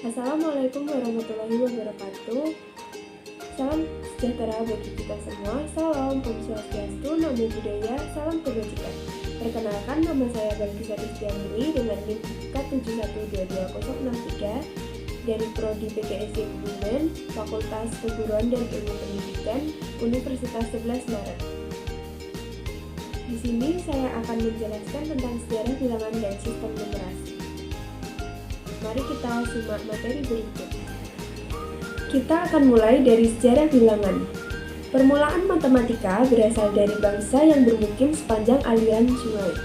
Assalamualaikum warahmatullahi wabarakatuh. Salam sejahtera bagi kita semua. Salam Om Swastiastu, Namo Buddhaya, salam kebajikan. Perkenalkan, nama saya Balkisa Kristianuri dengan NIM K71222063 dari Prodi PKSD Hubungan, Fakultas Keguruan dan Ilmu Pendidikan, Universitas 11 Maret. Di sini saya akan menjelaskan tentang sejarah bilangan dan sistem numerasi. Mari kita simak materi berikut. Kita akan mulai dari sejarah bilangan. Permulaan matematika berasal dari bangsa yang bermukim sepanjang aliran sungai.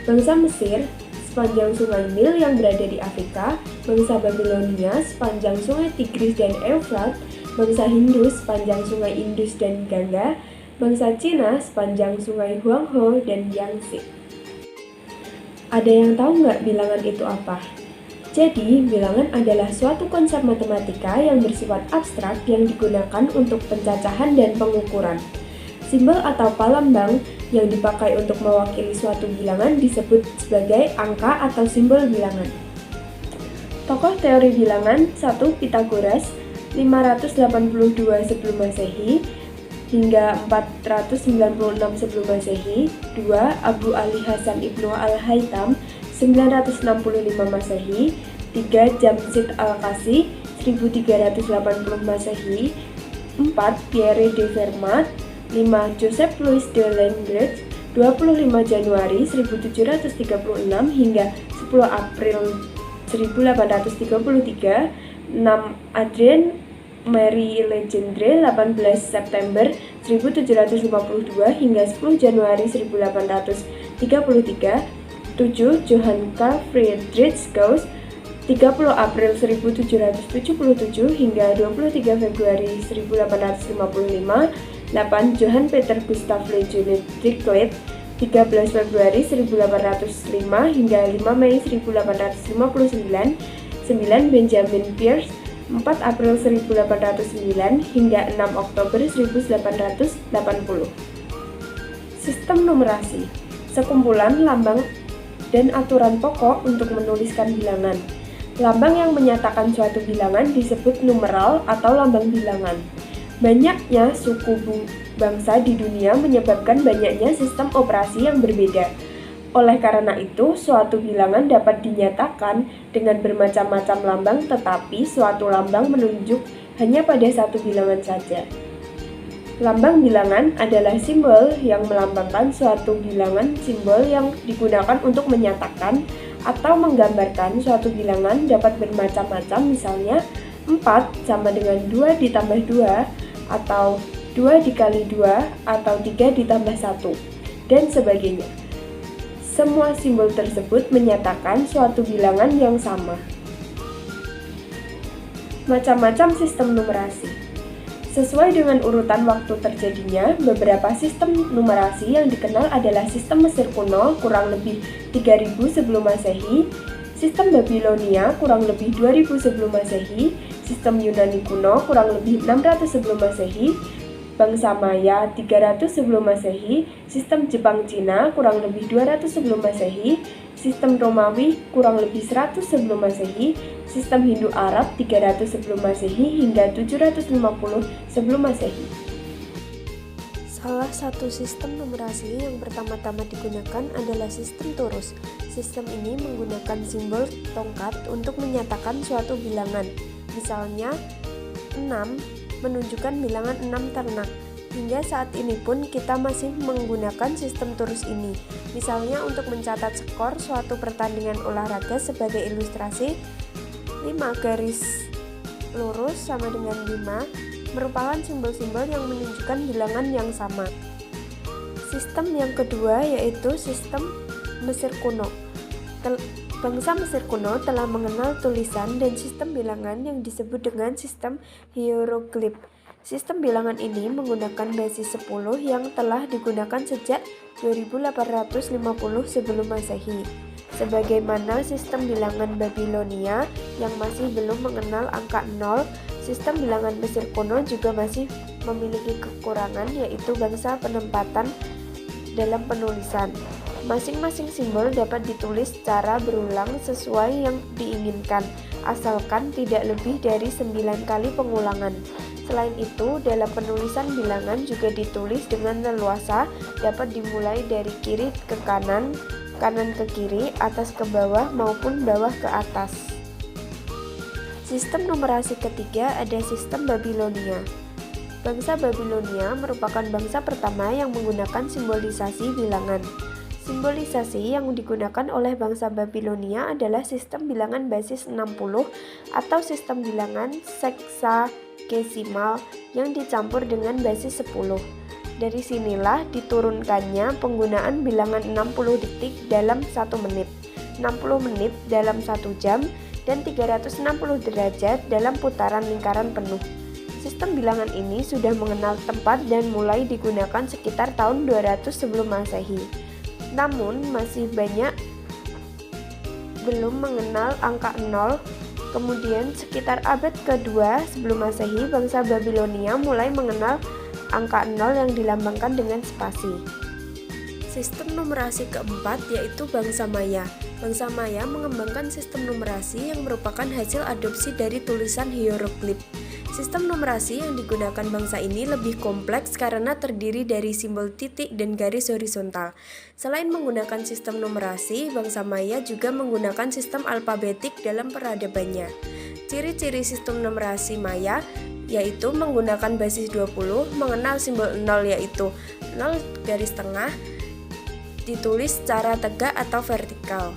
Bangsa Mesir sepanjang sungai Nil yang berada di Afrika, bangsa Babilonia sepanjang sungai Tigris dan Eufrat, bangsa Hindu sepanjang sungai Indus dan Gangga, bangsa Cina sepanjang sungai Huanghe dan Yangtze. Ada yang tahu nggak bilangan itu apa? Jadi, bilangan adalah suatu konsep matematika yang bersifat abstrak yang digunakan untuk pencacahan dan pengukuran. Simbol atau palambang yang dipakai untuk mewakili suatu bilangan disebut sebagai angka atau simbol bilangan. Tokoh teori bilangan 1. Pythagoras 582 sebelum Masehi hingga 496 sebelum Masehi. 2. Abu Ali Hasan Ibnu Al-Haytham 965 Masehi. 3. Jamshid Al-Qasi 1380 Masehi. 4. Pierre de Fermat. 5. Joseph Louis de Lagrange 25 Januari 1736 hingga 10 April 1833. 6. Adrien Marie Legendre 18 September 1752 hingga 10 Januari 1833. 7. Johann Carl Friedrich Gauss 30 April 1777 hingga 23 Februari 1855. 8. Johann Peter Gustav Lejeune Dirichlet 13 Februari 1805 hingga 5 Mei 1859. 9. Benjamin Peirce 4 April 1809 hingga 6 Oktober 1880. Sistem numerasi, sekumpulan lambang dan aturan pokok untuk menuliskan bilangan. Lambang yang menyatakan suatu bilangan disebut numeral atau lambang bilangan. Banyaknya suku bangsa di dunia menyebabkan banyaknya sistem operasi yang berbeda. Oleh karena itu, suatu bilangan dapat dinyatakan dengan bermacam-macam lambang, tetapi suatu lambang menunjuk hanya pada satu bilangan saja. Lambang bilangan adalah simbol yang melambangkan suatu bilangan. Simbol yang digunakan untuk menyatakan atau menggambarkan suatu bilangan dapat bermacam-macam, misalnya 4 sama dengan 2 ditambah 2, atau 2 dikali 2, atau 3 ditambah 1, dan sebagainya. Semua simbol tersebut menyatakan suatu bilangan yang sama. Macam-macam sistem numerasi. Sesuai dengan urutan waktu terjadinya, beberapa sistem numerasi yang dikenal adalah sistem Mesir kuno kurang lebih 3000 sebelum Masehi, sistem Babilonia kurang lebih 2000 sebelum Masehi, sistem Yunani kuno kurang lebih 600 sebelum Masehi, bangsa Maya 300 sebelum Masehi, sistem Jepang Cina kurang lebih 200 sebelum Masehi, sistem Romawi kurang lebih 100 sebelum Masehi, sistem Hindu Arab 300 sebelum Masehi hingga 750 sebelum Masehi. Salah satu sistem numerasi yang pertama-tama digunakan adalah sistem torus. Sistem ini menggunakan simbol tongkat untuk menyatakan suatu bilangan. Misalnya, 6 menunjukkan bilangan 6 ternak. Hingga saat ini pun kita masih menggunakan sistem torus ini. Misalnya untuk mencatat skor suatu pertandingan olahraga sebagai ilustrasi, 5 garis lurus sama dengan 5 merupakan simbol-simbol yang menunjukkan bilangan yang sama. Sistem yang kedua yaitu sistem Mesir kuno. Bangsa Mesir kuno telah mengenal tulisan dan sistem bilangan yang disebut dengan sistem hieroglif. Sistem bilangan ini menggunakan basis 10 yang telah digunakan sejak 2850 sebelum Masehi. Sebagaimana sistem bilangan Babilonia yang masih belum mengenal angka 0, sistem bilangan Mesir kuno juga masih memiliki kekurangan, yaitu bangsa penempatan dalam penulisan. Masing-masing simbol dapat ditulis secara berulang sesuai yang diinginkan, asalkan tidak lebih dari 9 kali pengulangan. Selain itu, dalam penulisan bilangan juga ditulis dengan leluasa, dapat dimulai dari kiri ke kanan, kanan ke kiri, atas ke bawah, maupun bawah ke atas. Sistem numerasi ketiga ada sistem Babilonia. Bangsa Babilonia merupakan bangsa pertama yang menggunakan simbolisasi bilangan. Simbolisasi yang digunakan oleh bangsa Babilonia adalah sistem bilangan basis 60 atau sistem bilangan heksagesimal yang dicampur dengan basis 10. Dari sinilah diturunkannya penggunaan bilangan 60 detik dalam 1 menit, 60 menit dalam 1 jam, dan 360 derajat dalam putaran lingkaran penuh. Sistem bilangan ini sudah mengenal tempat dan mulai digunakan sekitar tahun 200 sebelum Masehi. Namun masih banyak belum mengenal angka 0. Kemudian sekitar abad kedua sebelum Masehi, bangsa Babilonia mulai mengenal angka 0 yang dilambangkan dengan spasi. Sistem numerasi keempat yaitu bangsa Maya. Bangsa Maya mengembangkan sistem numerasi yang merupakan hasil adopsi dari tulisan hieroglif. Sistem numerasi yang digunakan bangsa ini lebih kompleks karena terdiri dari simbol titik dan garis horizontal. Selain menggunakan sistem numerasi, bangsa Maya juga menggunakan sistem alfabetik dalam peradabannya. Ciri-ciri sistem numerasi Maya yaitu menggunakan basis 20, mengenal simbol 0 yaitu 0 garis tengah, ditulis secara tegak atau vertikal.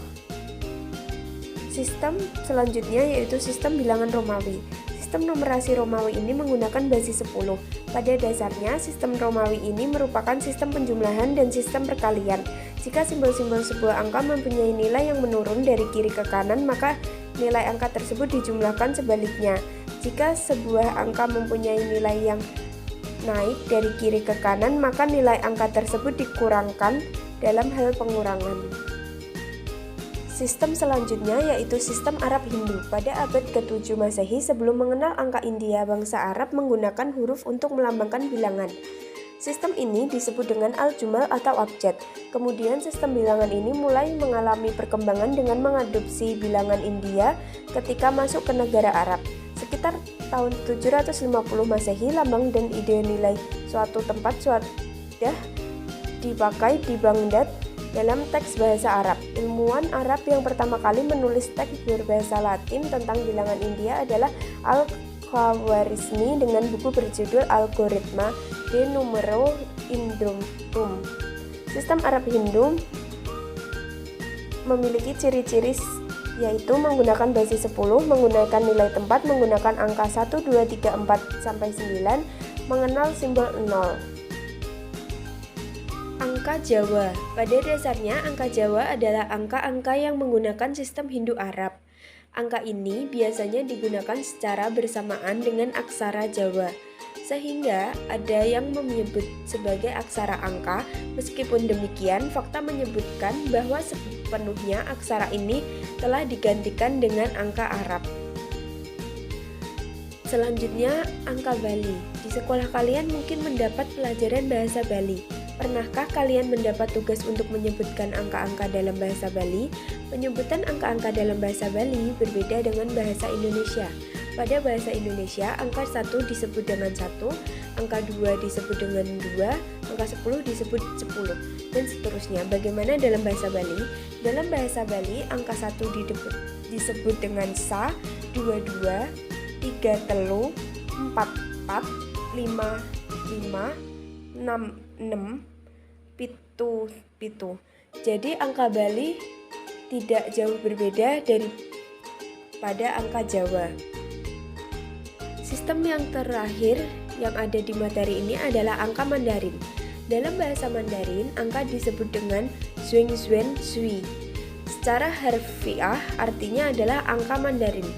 Sistem selanjutnya yaitu sistem bilangan Romawi. Sistem numerasi Romawi ini menggunakan basis 10. Pada dasarnya, sistem Romawi ini merupakan sistem penjumlahan dan sistem perkalian. Jika simbol-simbol sebuah angka mempunyai nilai yang menurun dari kiri ke kanan, maka nilai angka tersebut dijumlahkan sebaliknya. Jika sebuah angka mempunyai nilai yang naik dari kiri ke kanan, maka nilai angka tersebut dikurangkan dalam hal pengurangan. Sistem selanjutnya yaitu sistem Arab Hindu. Pada abad ke-7 Masehi, sebelum mengenal angka India, bangsa Arab menggunakan huruf untuk melambangkan bilangan. Sistem ini disebut dengan al-jumal atau abjad. Kemudian sistem bilangan ini mulai mengalami perkembangan dengan mengadopsi bilangan India ketika masuk ke negara Arab. Sekitar tahun 750 Masehi, lambang dan ide nilai suatu tempat sudah dipakai di Baghdad dalam teks bahasa Arab. Ilmuwan Arab yang pertama kali menulis teks berbahasa Latin tentang bilangan India adalah Al-Khwarizmi dengan buku berjudul Algoritma de Numero Indum. Sistem Arab Hindu memiliki ciri-ciri yaitu menggunakan basis 10, menggunakan nilai tempat, menggunakan angka 1, 2, 3, 4, sampai 9, mengenal simbol 0. Angka Jawa. Pada dasarnya, angka Jawa adalah angka-angka yang menggunakan sistem Hindu-Arab. Angka ini biasanya digunakan secara bersamaan dengan aksara Jawa, sehingga ada yang menyebut sebagai aksara angka. Meskipun demikian, fakta menyebutkan bahwa sepenuhnya aksara ini telah digantikan dengan angka Arab. Selanjutnya, angka Bali. Di sekolah kalian mungkin mendapat pelajaran bahasa Bali. Pernahkah kalian mendapat tugas untuk menyebutkan angka-angka dalam bahasa Bali? Penyebutan angka-angka dalam bahasa Bali berbeda dengan bahasa Indonesia. Pada bahasa Indonesia, angka 1 disebut dengan 1, angka 2 disebut dengan 2, angka 10 disebut 10, dan seterusnya. Bagaimana dalam bahasa Bali? Dalam bahasa Bali, angka 1 disebut dengan sa, 2, 2, 3, telu, 4, 4, 5, 5, 6, 6, pitu, pitu. Jadi angka Bali tidak jauh berbeda daripada angka Jawa. Sistem yang terakhir yang ada di materi ini adalah angka Mandarin. Dalam bahasa Mandarin, angka disebut dengan Zhuang Zhuan Sui. Secara harfiah artinya adalah angka Mandarin.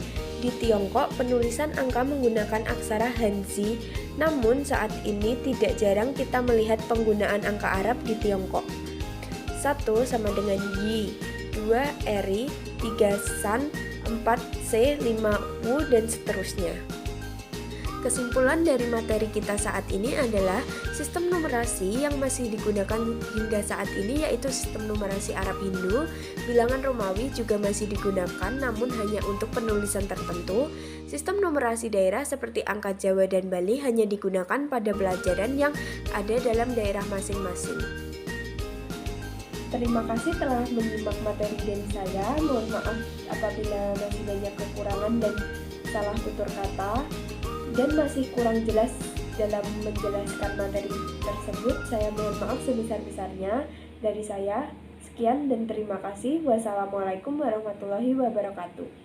Di Tiongkok, penulisan angka menggunakan aksara Hanzi, namun saat ini tidak jarang kita melihat penggunaan angka Arab di Tiongkok. 1 sama dengan Yi, 2 Eri, 3 San, 4 C, 5 Wu, dan seterusnya. Kesimpulan dari materi kita saat ini adalah sistem numerasi yang masih digunakan hingga saat ini yaitu sistem numerasi Arab Hindu. Bilangan Romawi juga masih digunakan namun hanya untuk penulisan tertentu. Sistem numerasi daerah seperti angka Jawa dan Bali hanya digunakan pada pelajaran yang ada dalam daerah masing-masing. Terima kasih telah menyimak materi dari saya. Mohon maaf apabila masih banyak kekurangan dan salah tutur kata dan masih kurang jelas dalam menjelaskan materi tersebut. Saya mohon maaf sebesar-besarnya. Dari saya, sekian dan terima kasih. Wassalamualaikum warahmatullahi wabarakatuh.